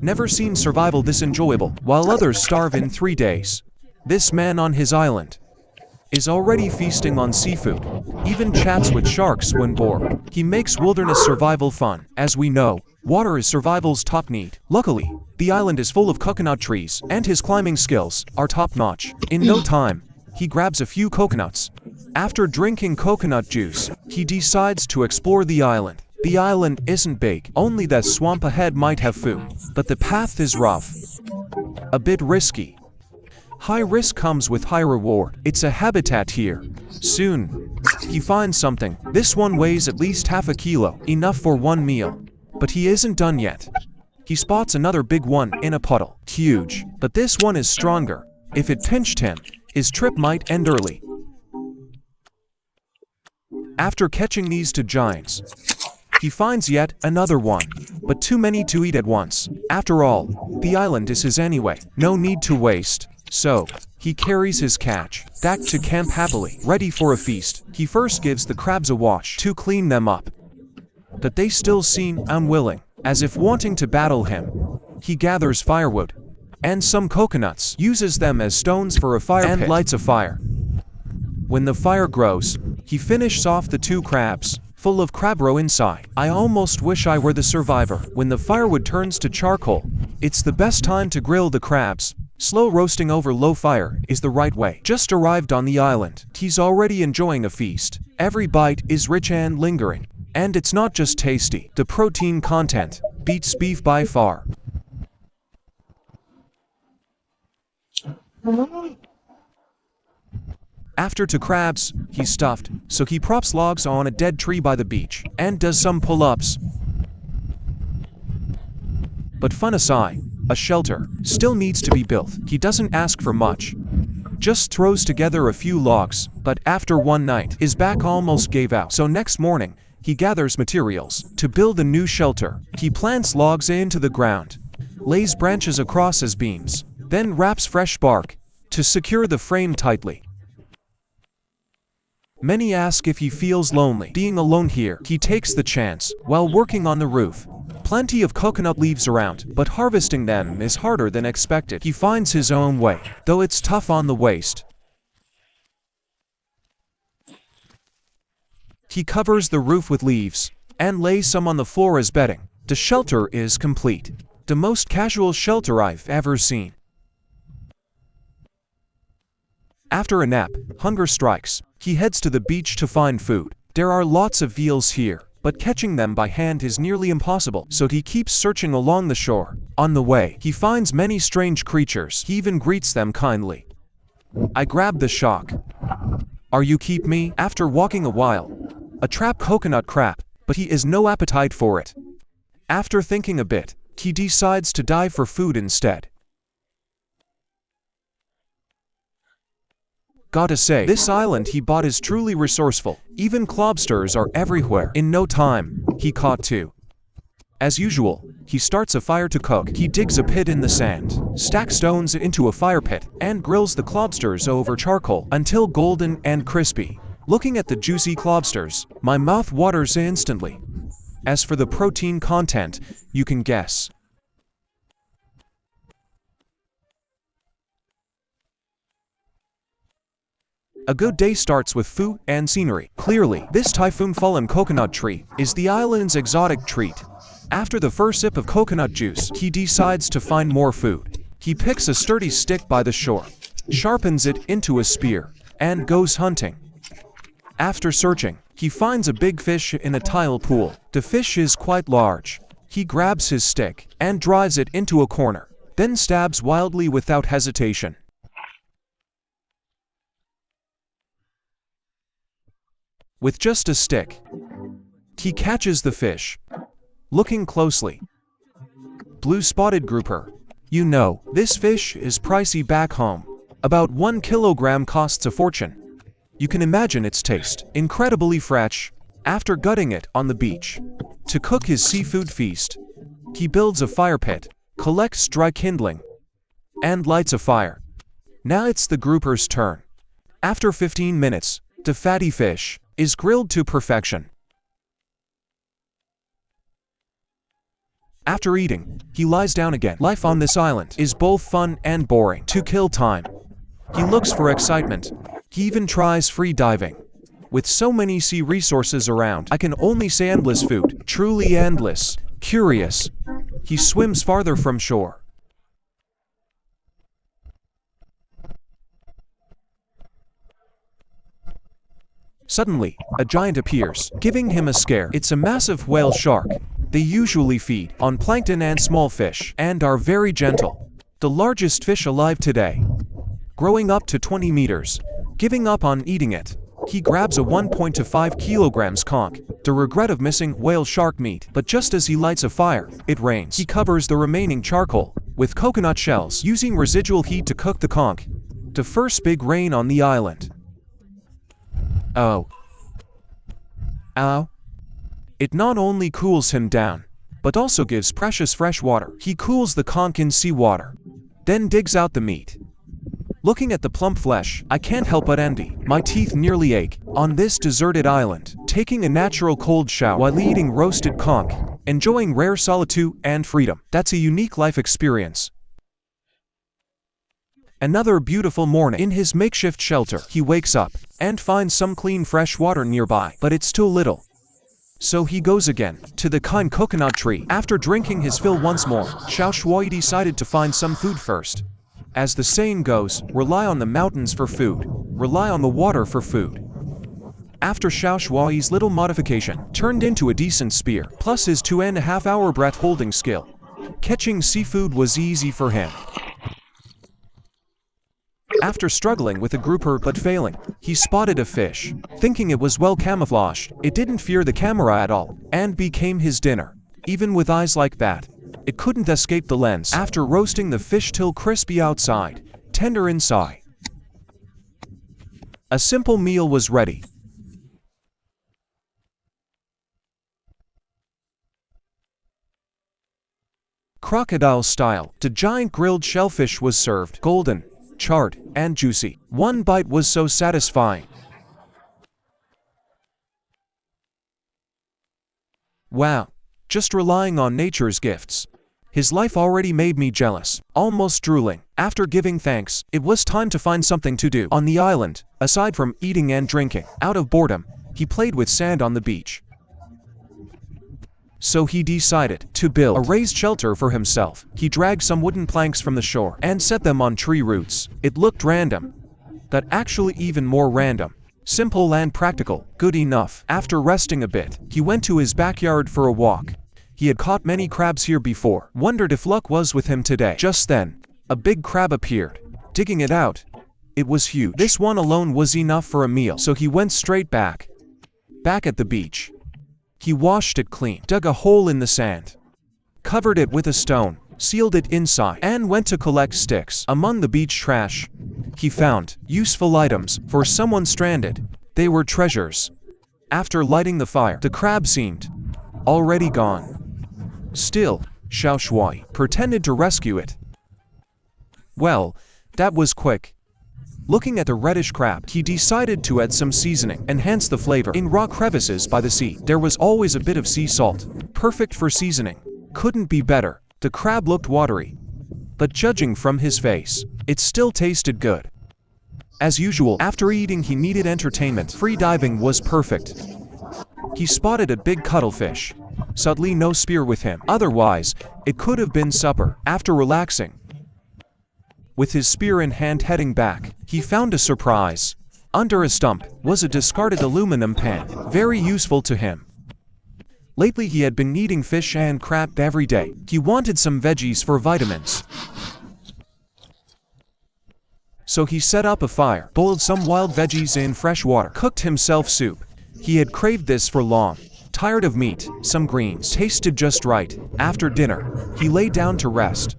Never seen survival this enjoyable, while others starve in 3 days. This man on his island is already feasting on seafood, even chats with sharks when bored. He makes wilderness survival fun. As we know, water is survival's top need. Luckily, the island is full of coconut trees, and his climbing skills are top-notch. In no time, he grabs a few coconuts. After drinking coconut juice, he decides to explore the island. The island isn't big, only that swamp ahead might have food, but the path is rough, a bit risky. High risk comes with high reward. It's a habitat here. Soon, he finds something. This one weighs at least half a kilo, enough for one meal. But he isn't done yet. He spots another big one in a puddle. Huge, but this one is stronger. If it pinched him, his trip might end early. After catching these two giants, he finds yet another one, but too many to eat at once. After all, the island is his anyway. No need to waste. So, he carries his catch back to camp happily, ready for a feast. He first gives the crabs a wash to clean them up, but they still seem unwilling, as if wanting to battle him. He gathers firewood and some coconuts, uses them as stones for a fire pit, and lights a fire. When the fire grows, he finishes off the 2 crabs, full of crab roe inside. I almost wish I were the survivor. When the firewood turns to charcoal, it's the best time to grill the crabs. Slow roasting over low fire is the right way. Just arrived on the island. He's already enjoying a feast. Every bite is rich and lingering. And it's not just tasty. The protein content beats beef by far. After 2 crabs, he's stuffed, so he props logs on a dead tree by the beach, and does some pull-ups. But fun aside, a shelter still needs to be built. He doesn't ask for much, just throws together a few logs, but after one night, his back almost gave out. So next morning, he gathers materials to build a new shelter. He plants logs into the ground, lays branches across as beams, then wraps fresh bark to secure the frame tightly. Many ask if he feels lonely. Being alone here, he takes the chance while working on the roof. Plenty of coconut leaves around, but harvesting them is harder than expected. He finds his own way, though it's tough on the waist. He covers the roof with leaves and lays some on the floor as bedding. The shelter is complete. The most casual shelter I've ever seen. After a nap, hunger strikes. He heads to the beach to find food. There are lots of eels here, but catching them by hand is nearly impossible, so he keeps searching along the shore. On the way, he finds many strange creatures. He even greets them kindly. I grab the shock. Are you keep me? After walking a while, a trap coconut crab, but he has no appetite for it. After thinking a bit, he decides to dive for food instead. Gotta say, this island he bought is truly resourceful. Even lobsters are everywhere. In no time, he caught 2. As usual, he starts a fire to cook. He digs a pit in the sand, stacks stones into a fire pit, and grills the lobsters over charcoal until golden and crispy. Looking at the juicy lobsters, my mouth waters instantly. As for the protein content, you can guess. A good day starts with food and scenery. Clearly, this typhoon-fallen coconut tree is the island's exotic treat. After the first sip of coconut juice, he decides to find more food. He picks a sturdy stick by the shore, sharpens it into a spear, and goes hunting. After searching, he finds a big fish in a tile pool. The fish is quite large. He grabs his stick and drives it into a corner, then stabs wildly without hesitation. With just a stick, he catches the fish. Looking closely, blue-spotted grouper. You know, this fish is pricey back home. About 1 kilogram costs a fortune. You can imagine its taste, incredibly fresh. After gutting it on the beach, to cook his seafood feast, he builds a fire pit, collects dry kindling, and lights a fire. Now it's the grouper's turn. After 15 minutes, the fatty fish is grilled to perfection. After eating, he lies down again. Life on this island is both fun and boring. To kill time, he looks for excitement. He even tries free diving. With so many sea resources around, I can only say endless food. Truly endless. Curious. He swims farther from shore. Suddenly, a giant appears, giving him a scare. It's a massive whale shark. They usually feed on plankton and small fish, and are very gentle. The largest fish alive today. Growing up to 20 meters. Giving up on eating it. He grabs a 1.25 kilograms conch, the regret of missing whale shark meat. But just as he lights a fire, it rains. He covers the remaining charcoal with coconut shells, using residual heat to cook the conch. The first big rain on the island. Oh. Ow. It not only cools him down, but also gives precious fresh water. He cools the conch in seawater, then digs out the meat. Looking at the plump flesh, I can't help but envy. My teeth nearly ache. On this deserted island, taking a natural cold shower while eating roasted conch, enjoying rare solitude and freedom. That's a unique life experience. Another beautiful morning. In his makeshift shelter, he wakes up and finds some clean fresh water nearby, but it's too little. So he goes again to the kind coconut tree. After drinking his fill once more, Xiao Shuai decided to find some food first. As the saying goes, rely on the mountains for food, rely on the water for food. After Xiao Shuai's little modification turned into a decent spear, plus his 2.5-hour breath holding skill, catching seafood was easy for him. After struggling with a grouper but failing, he spotted a fish. Thinking it was well camouflaged, it didn't fear the camera at all, and became his dinner. Even with eyes like that, it couldn't escape the lens. After roasting the fish till crispy outside, tender inside, a simple meal was ready. Crocodile style, the giant grilled shellfish was served, golden, charred, and juicy. One bite was so satisfying. Wow, just relying on nature's gifts. His life already made me jealous, almost drooling. After giving thanks, it was time to find something to do. On the island, aside from eating and drinking, out of boredom, he played with sand on the beach. So he decided to build a raised shelter for himself. He dragged some wooden planks from the shore and set them on tree roots. It looked random, but actually even more random. Simple and practical, good enough. After resting a bit, he went to his backyard for a walk. He had caught many crabs here before, wondered if luck was with him today. Just then, a big crab appeared. Digging it out, it was huge. This one alone was enough for a meal, so he went straight back at the beach. He washed it clean, dug a hole in the sand, covered it with a stone, sealed it inside, and went to collect sticks. Among the beach trash, he found useful items for someone stranded. They were treasures. After lighting the fire, the crab seemed already gone. Still, Xiao Shuai pretended to rescue it. Well, that was quick. Looking at the reddish crab, he decided to add some seasoning, enhance the flavor. In rock crevices by the sea, there was always a bit of sea salt, perfect for seasoning. Couldn't be better. The crab looked watery, but judging from his face, it still tasted good. As usual, after eating he needed entertainment. Free diving was perfect. He spotted a big cuttlefish. Sadly, no spear with him. Otherwise, it could have been supper. After relaxing, with his spear in hand heading back, he found a surprise. Under a stump was a discarded aluminum pan, very useful to him. Lately he had been eating fish and crab every day. He wanted some veggies for vitamins. So he set up a fire, boiled some wild veggies in fresh water, cooked himself soup. He had craved this for long. Tired of meat, some greens tasted just right. After dinner, he lay down to rest.